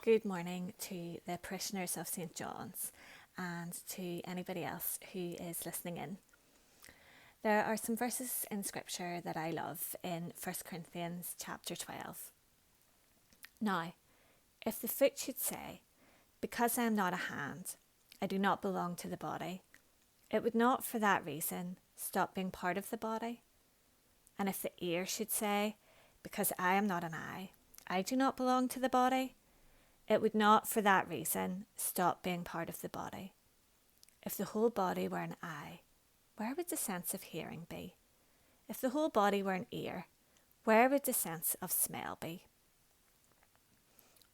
Good morning to the parishioners of St John's and to anybody else who is listening in. There are some verses in scripture that I love in 1 Corinthians chapter 12. Now, if the foot should say, "Because I am not a hand, I do not belong to the body," it would not for that reason stop being part of the body. And if the ear should say, "Because I am not an eye, I do not belong to the body," it would not for that reason stop being part of the body. If the whole body were an eye, where would the sense of hearing be? If the whole body were an ear, where would the sense of smell be?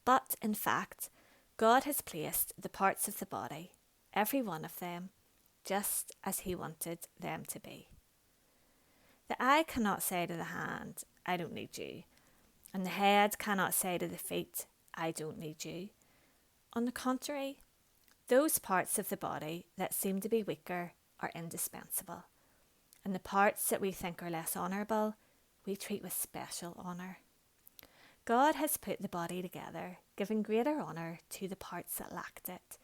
But in fact, God has placed the parts of the body, every one of them, just as He wanted them to be. The eye cannot say to the hand, "I don't need you," and the head cannot say to the feet, "I don't need you." On the contrary, those parts of the body that seem to be weaker are indispensable, and the parts that we think are less honourable, we treat with special honour. God has put the body together, giving greater honour to the parts that lacked it,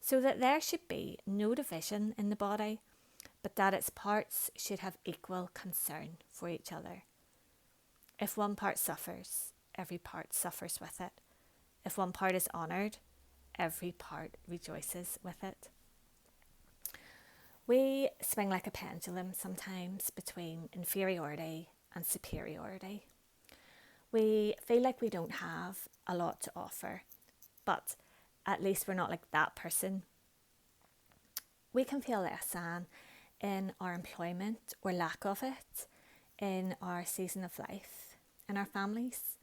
so that there should be no division in the body, but that its parts should have equal concern for each other. If one part suffers, every part suffers with it. If one part is honoured, every part rejoices with it. We swing like a pendulum sometimes between inferiority and superiority. We feel like we don't have a lot to offer, but at least we're not like that person. We can feel less than in our employment or lack of it, in our season of life, in our families.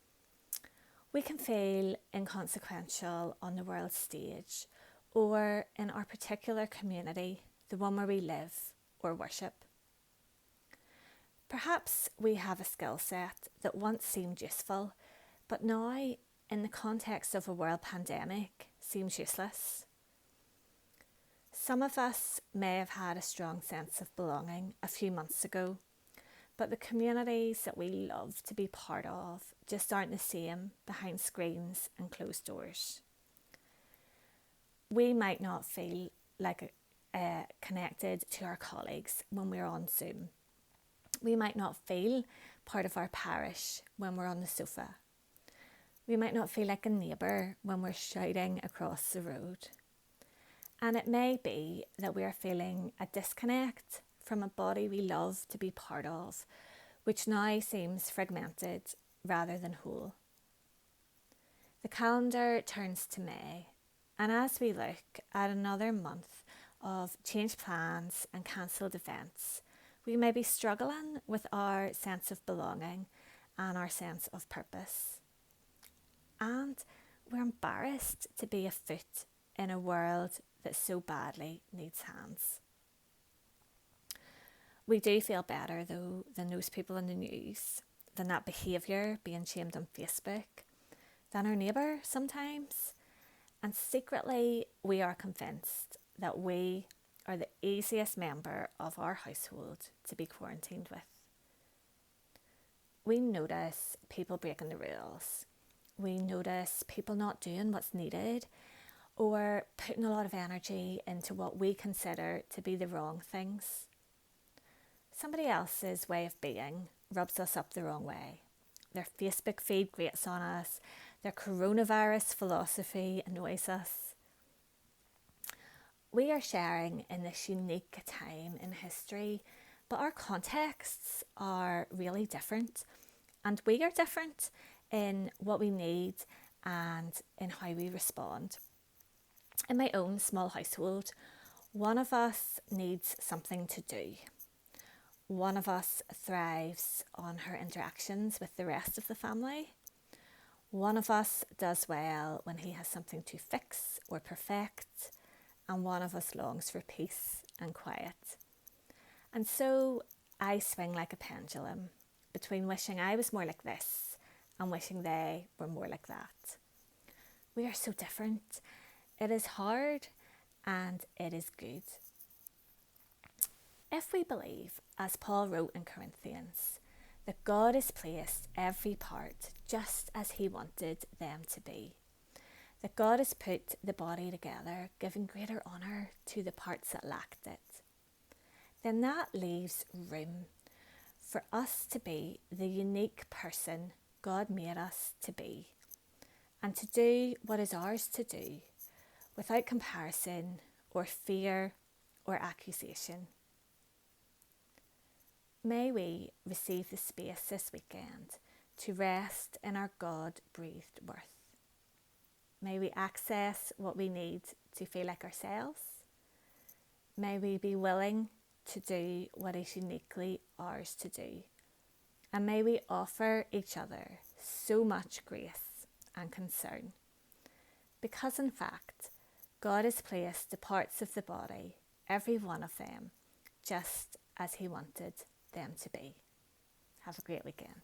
We can feel inconsequential on the world stage or in our particular community, the one where we live or worship. Perhaps we have a skill set that once seemed useful, but now, in the context of a world pandemic, seems useless. Some of us may have had a strong sense of belonging a few months ago, but the communities that we love to be part of just aren't the same behind screens and closed doors. We might not feel like connected to our colleagues when we're on Zoom. We might not feel part of our parish when we're on the sofa. We might not feel like a neighbour when we're shouting across the road. And it may be that we are feeling a disconnect from a body we love to be part of, which now seems fragmented rather than whole. The calendar turns to May, and as we look at another month of changed plans and cancelled events, we may be struggling with our sense of belonging and our sense of purpose. And we're embarrassed to be a foot in a world that so badly needs hands. We do feel better though than those people in the news, than that behaviour being shamed on Facebook, than our neighbour sometimes. And secretly we are convinced that we are the easiest member of our household to be quarantined with. We notice people breaking the rules. We notice people not doing what's needed or putting a lot of energy into what we consider to be the wrong things. Somebody else's way of being rubs us up the wrong way. Their Facebook feed grates on us. Their coronavirus philosophy annoys us. We are sharing in this unique time in history, but our contexts are really different, and we are different in what we need and in how we respond. In my own small household, one of us needs something to do. One of us thrives on her interactions with the rest of the family. One of us does well when he has something to fix or perfect, and one of us longs for peace and quiet. And so I swing like a pendulum between wishing I was more like this and wishing they were more like that. We are so different. It is hard and it is good. If we believe, as Paul wrote in Corinthians, that God has placed every part just as He wanted them to be, that God has put the body together, giving greater honour to the parts that lacked it, then that leaves room for us to be the unique person God made us to be, and to do what is ours to do without comparison or fear or accusation. May we receive the space this weekend to rest in our God-breathed worth. May we access what we need to feel like ourselves. May we be willing to do what is uniquely ours to do. And may we offer each other so much grace and concern. Because in fact, God has placed the parts of the body, every one of them, just as He wanted them to be. Have a great weekend.